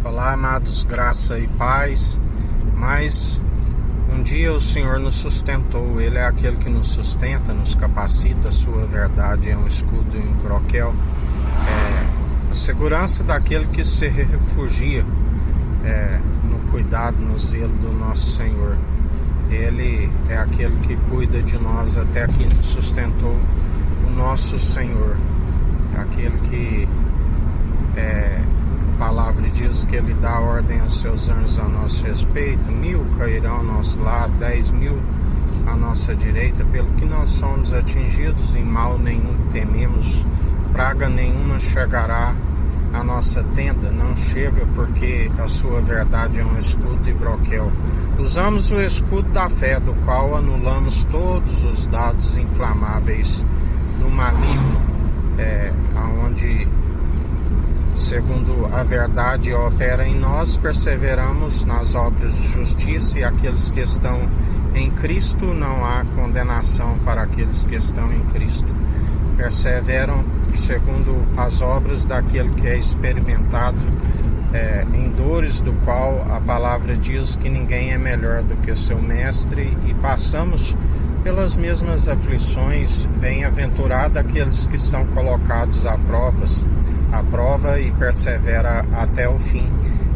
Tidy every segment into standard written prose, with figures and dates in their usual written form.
Olá, amados, graça e paz. Mas um dia o Senhor nos sustentou. Ele é aquele que nos sustenta, nos capacita. Sua verdade é um escudo e um broquel. A segurança daquele que se refugia no cuidado, no zelo do nosso Senhor. Ele é aquele que cuida de nós até que nos sustentou o nosso Senhor. Aquele que a palavra diz que Ele dá ordem aos seus anjos a nosso respeito. 1000 cairão ao nosso lado, 10.000 à nossa direita. Pelo que nós somos atingidos, em mal nenhum tememos. Praga nenhuma chegará à nossa tenda. Não chega, porque a sua verdade é um escudo e broquel. Usamos o escudo da fé, do qual anulamos todos os dados inflamáveis do maligno, aonde, segundo a verdade opera em nós, perseveramos nas obras de justiça, e aqueles que estão em Cristo, não há condenação para aqueles que estão em Cristo. Perseveram segundo as obras daquele que é experimentado em dores, do qual a palavra diz que ninguém é melhor do que seu mestre, e passamos pelas mesmas aflições. Bem-aventurado aqueles que são colocados à prova e persevera até o fim.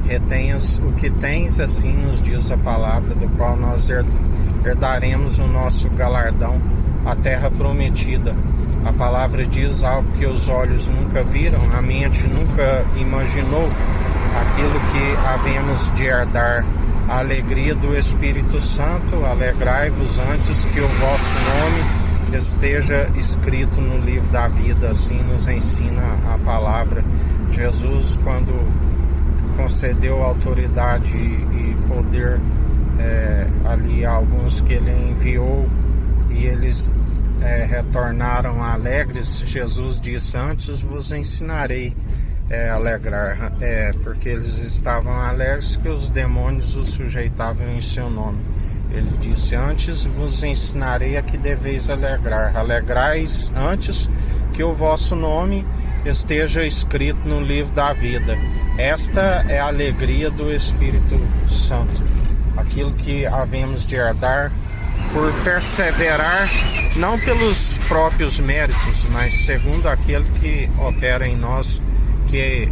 Retenhas o que tens, assim nos diz a palavra, do qual nós herdaremos o nosso galardão, a terra prometida. A palavra diz algo que os olhos nunca viram, a mente nunca imaginou, aquilo que havemos de herdar, a alegria do Espírito Santo. Alegrai-vos antes que o vosso nome esteja escrito no livro da vida, assim nos ensina a palavra. Jesus, quando concedeu autoridade e poder ali a alguns que ele enviou, e eles retornaram alegres, Jesus disse: antes vos ensinarei a alegrar, porque eles estavam alegres que os demônios os sujeitavam em seu nome. Ele disse: antes vos ensinarei a que deveis alegrar. Alegrais antes que o vosso nome esteja escrito no livro da vida. Esta é a alegria do Espírito Santo, aquilo que havemos de herdar por perseverar, não pelos próprios méritos, mas segundo aquele que opera em nós, que é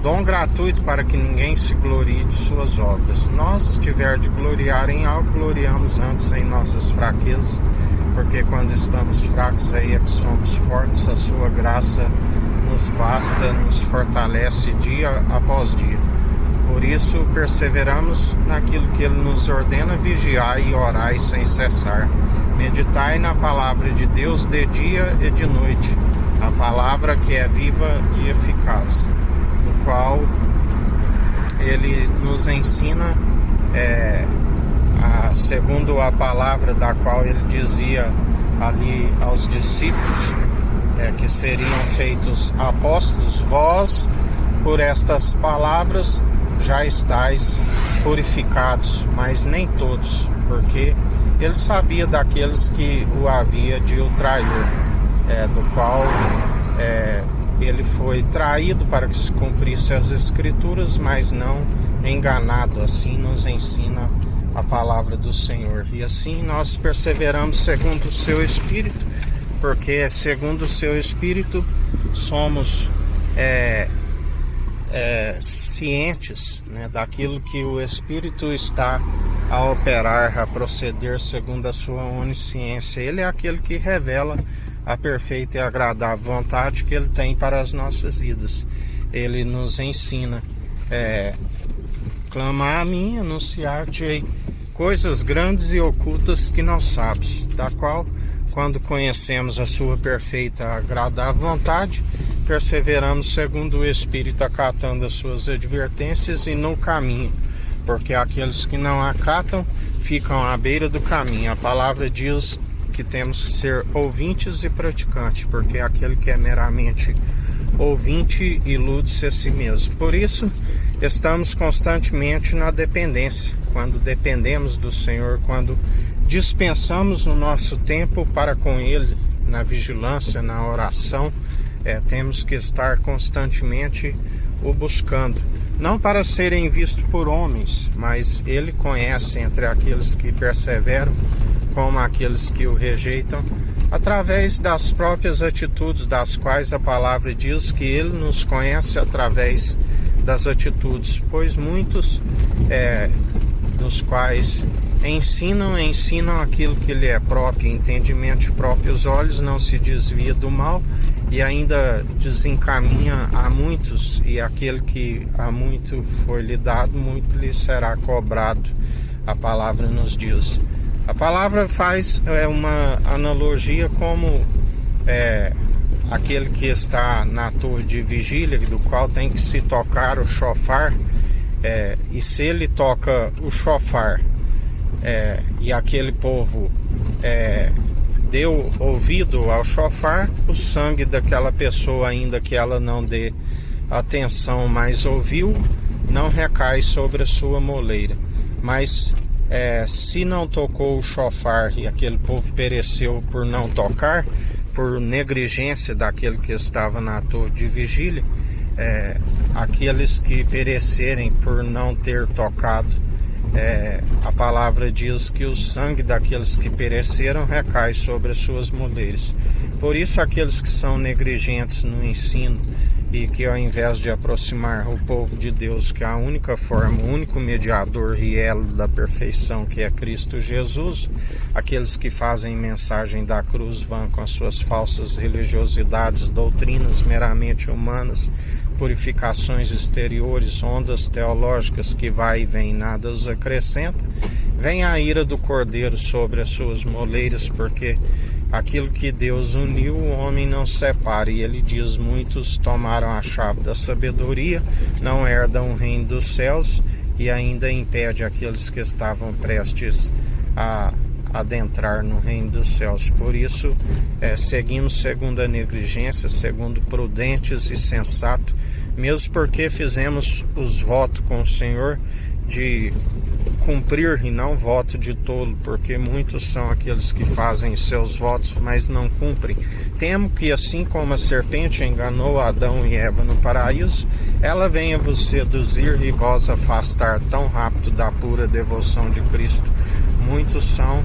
dom gratuito, para que ninguém se glorie de suas obras. Nós, se tiver de gloriar em algo, gloriamos antes em nossas fraquezas, porque quando estamos fracos, aí é que somos fortes. A sua graça nos basta, nos fortalece dia após dia. Por isso perseveramos naquilo que Ele nos ordena: vigiai e orai sem cessar. Meditai na palavra de Deus de dia e de noite, a palavra que é viva e eficaz, do qual Ele nos ensina, segundo a palavra da qual Ele dizia ali aos discípulos, que seriam feitos apóstolos. Vós, por estas palavras, já estáis purificados, mas nem todos, porque Ele sabia daqueles que o havia de o trair, do qual ele foi traído para que se cumprisse as Escrituras, mas não enganado. Assim nos ensina a palavra do Senhor. E assim nós perseveramos segundo o seu Espírito, porque segundo o seu Espírito somos cientes, daquilo que o Espírito está a operar, a proceder segundo a sua onisciência. Ele é aquele que revela a perfeita e agradável vontade que Ele tem para as nossas vidas. Ele nos ensina: clamar a mim, anunciar-te coisas grandes e ocultas que não sabes, da qual, quando conhecemos a sua perfeita e agradável vontade, perseveramos segundo o Espírito, acatando as suas advertências e no caminho, porque aqueles que não acatam ficam à beira do caminho. A palavra diz que temos que ser ouvintes e praticantes, porque aquele que é meramente ouvinte ilude-se a si mesmo. Por isso, estamos constantemente na dependência. Quando dependemos do Senhor, quando dispensamos o nosso tempo para com Ele, na vigilância, na oração, temos que estar constantemente o buscando, não para serem vistos por homens, mas ele conhece entre aqueles que perseveram como aqueles que o rejeitam, através das próprias atitudes, das quais a palavra diz que ele nos conhece através das atitudes, pois muitos dos quais ensinam aquilo que lhe é próprio, entendimento de próprios olhos, não se desvia do mal e ainda desencaminha a muitos, e aquele que a muito foi lhe dado, muito lhe será cobrado, a palavra nos diz. A palavra faz uma analogia como aquele que está na torre de vigília, do qual tem que se tocar o chofar, e se ele toca o chofar e aquele povo deu ouvido ao chofar, o sangue daquela pessoa, ainda que ela não dê atenção, mas ouviu, não recai sobre a sua moleira. Mas se não tocou o chofar e aquele povo pereceu por não tocar, por negligência daquele que estava na torre de vigília, aqueles que perecerem por não ter tocado, a palavra diz que o sangue daqueles que pereceram recai sobre as suas moleiras. Por isso, aqueles que são negligentes no ensino e que, ao invés de aproximar o povo de Deus, que é a única forma, o único mediador e elo da perfeição, que é Cristo Jesus, aqueles que fazem mensagem da cruz vão com as suas falsas religiosidades, doutrinas meramente humanas, purificações exteriores, ondas teológicas que vai e vem, nada os acrescenta. Vem a ira do Cordeiro sobre as suas moleiras, porque aquilo que Deus uniu, o homem não separa. E ele diz: muitos tomaram a chave da sabedoria, não herdam o reino dos céus, e ainda impede aqueles que estavam prestes a adentrar no reino dos céus. Por isso, seguimos segundo a negligência, segundo prudentes e sensato, mesmo porque fizemos os votos com o Senhor de cumprir e não voto de tolo, porque muitos são aqueles que fazem seus votos, mas não cumprem. Temo que, assim como a serpente enganou Adão e Eva no paraíso, ela venha vos seduzir e vós afastar tão rápido da pura devoção de Cristo. Muitos são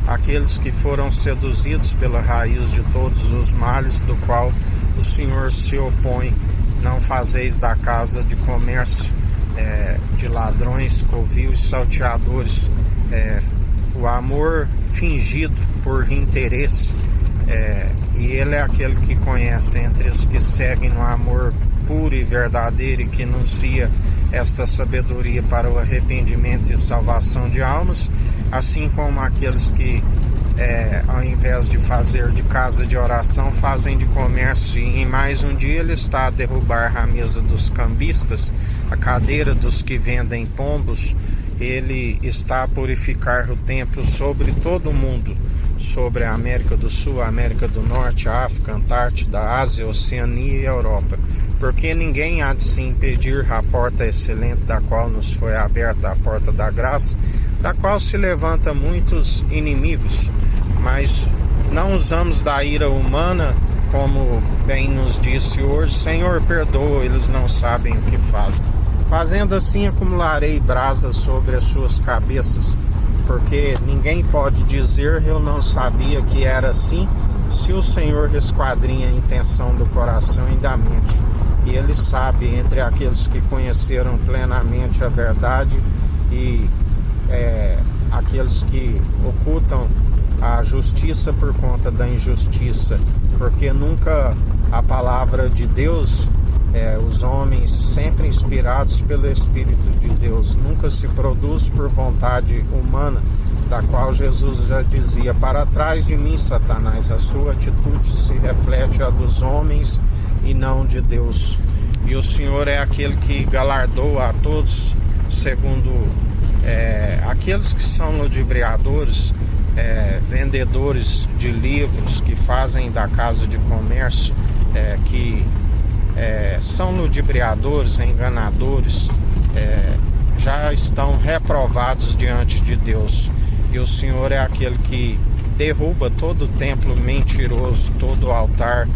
aqueles que foram seduzidos pela raiz de todos os males, do qual o Senhor se opõe. Não fazeis da casa de comércio de ladrões, covios, salteadores. O amor fingido por interesse, e ele é aquele que conhece entre os que seguem no amor puro e verdadeiro, e que anuncia esta sabedoria para o arrependimento e salvação de almas, assim como aqueles que, ao invés de fazer de casa de oração, fazem de comércio, e em mais um dia ele está a derrubar a mesa dos cambistas, a cadeira dos que vendem pombos. Ele está a purificar o templo sobre todo o mundo, sobre a América do Sul, a América do Norte, a África, a Antártida, a Ásia, a Oceania e a Europa, porque ninguém há de se impedir a porta excelente da qual nos foi aberta, a porta da graça, da qual se levanta muitos inimigos, mas não usamos da ira humana, como bem nos disse hoje: Senhor, perdoa, eles não sabem o que fazem. Fazendo assim, acumularei brasas sobre as suas cabeças, porque ninguém pode dizer: eu não sabia que era assim, se o Senhor esquadrinha a intenção do coração e da mente. E Ele sabe entre aqueles que conheceram plenamente a verdade e aqueles que ocultam a justiça por conta da injustiça, porque nunca a palavra de Deus, os homens sempre inspirados pelo Espírito de Deus, nunca se produz por vontade humana, da qual Jesus já dizia: para trás de mim, Satanás. A sua atitude se reflete a dos homens e não de Deus. E o Senhor é aquele que galardoa a todos, segundo aqueles que são ludibriadores, vendedores de livros, que fazem da casa de comércio, que são ludibriadores, enganadores, já estão reprovados diante de Deus. E o Senhor é aquele que derruba todo templo mentiroso, todo altar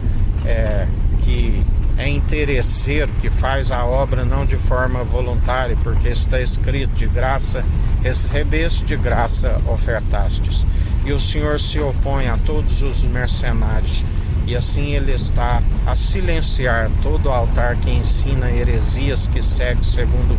que é interesseiro, que faz a obra não de forma voluntária, porque está escrito: de graça recebeste, de graça ofertastes. E o Senhor se opõe a todos os mercenários, e assim ele está a silenciar todo altar que ensina heresias, que segue segundo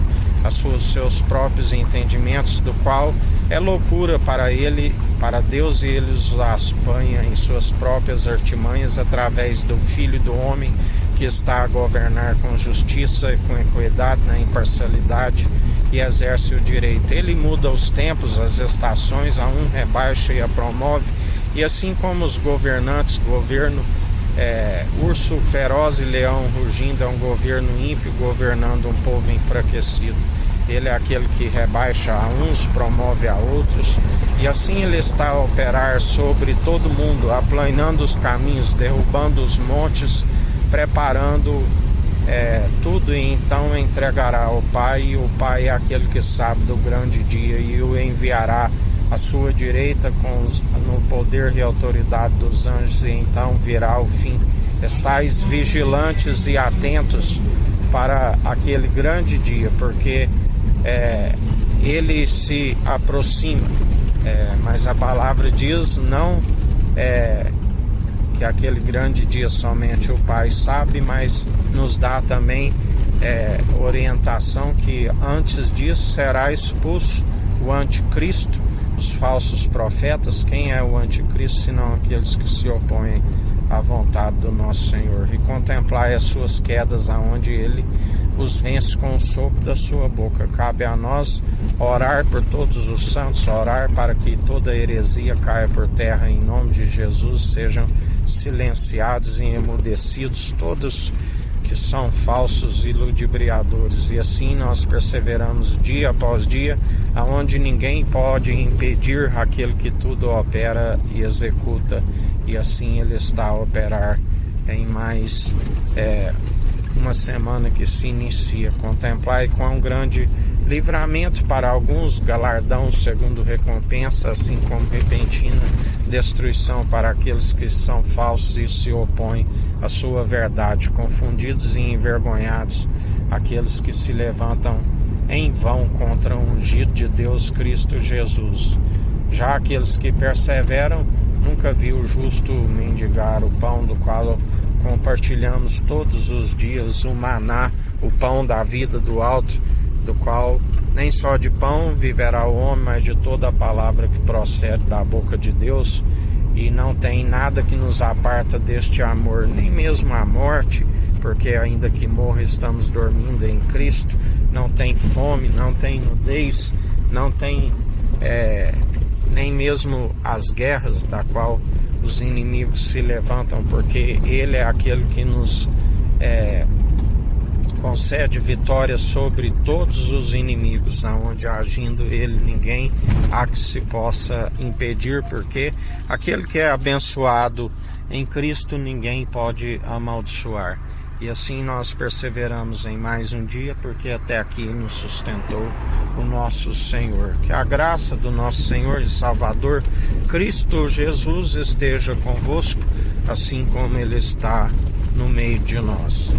seus próprios entendimentos, do qual é loucura para ele, para Deus, e ele os apanha em suas próprias artimanhas através do Filho do Homem, que está a governar com justiça e com equidade, na imparcialidade, e exerce o direito. Ele muda os tempos, as estações, a um rebaixa e a promove, e assim como os governantes, urso feroz e leão rugindo, é um governo ímpio governando um povo enfraquecido. Ele é aquele que rebaixa a uns, promove a outros, e assim ele está a operar sobre todo mundo, aplanando os caminhos, derrubando os montes, preparando tudo, e então entregará ao Pai, e o Pai é aquele que sabe do grande dia, e o enviará à sua direita no poder e autoridade dos anjos, e então virá o fim. Estais vigilantes e atentos para aquele grande dia, porque ele se aproxima, mas a palavra diz não que aquele grande dia somente o Pai sabe, mas nos dá também orientação que antes disso será expulso o anticristo, os falsos profetas. Quem é o anticristo senão aqueles que se opõem à vontade do nosso Senhor? E contemplai as suas quedas, aonde ele os vence com o sopro da sua boca. Cabe a nós orar por todos os santos, orar para que toda heresia caia por terra em nome de Jesus, sejam silenciados e emudecidos todos que são falsos e ludibriadores, e assim nós perseveramos dia após dia, aonde ninguém pode impedir aquele que tudo opera e executa, e assim ele está a operar em mais uma semana que se inicia. Contemplai quão grande livramento para alguns, galardão segundo recompensa, assim como repentina destruição para aqueles que são falsos e se opõem à sua verdade, confundidos e envergonhados aqueles que se levantam em vão contra o ungido de Deus, Cristo Jesus. Já aqueles que perseveram, nunca viu o justo mendigar o pão do qual compartilhamos todos os dias, o maná, o pão da vida do alto, do qual nem só de pão viverá o homem, mas de toda a palavra que procede da boca de Deus. E não tem nada que nos aparta deste amor, nem mesmo a morte, porque ainda que morra estamos dormindo em Cristo. Não tem fome, não tem nudez, não tem nem mesmo as guerras da qual os inimigos se levantam, porque Ele é aquele que nos concede vitória sobre todos os inimigos, aonde agindo Ele ninguém há que se possa impedir, porque aquele que é abençoado em Cristo ninguém pode amaldiçoar. E assim nós perseveramos em mais um dia, porque até aqui nos sustentou o nosso Senhor. Que a graça do nosso Senhor e Salvador Cristo Jesus esteja convosco, assim como Ele está no meio de nós.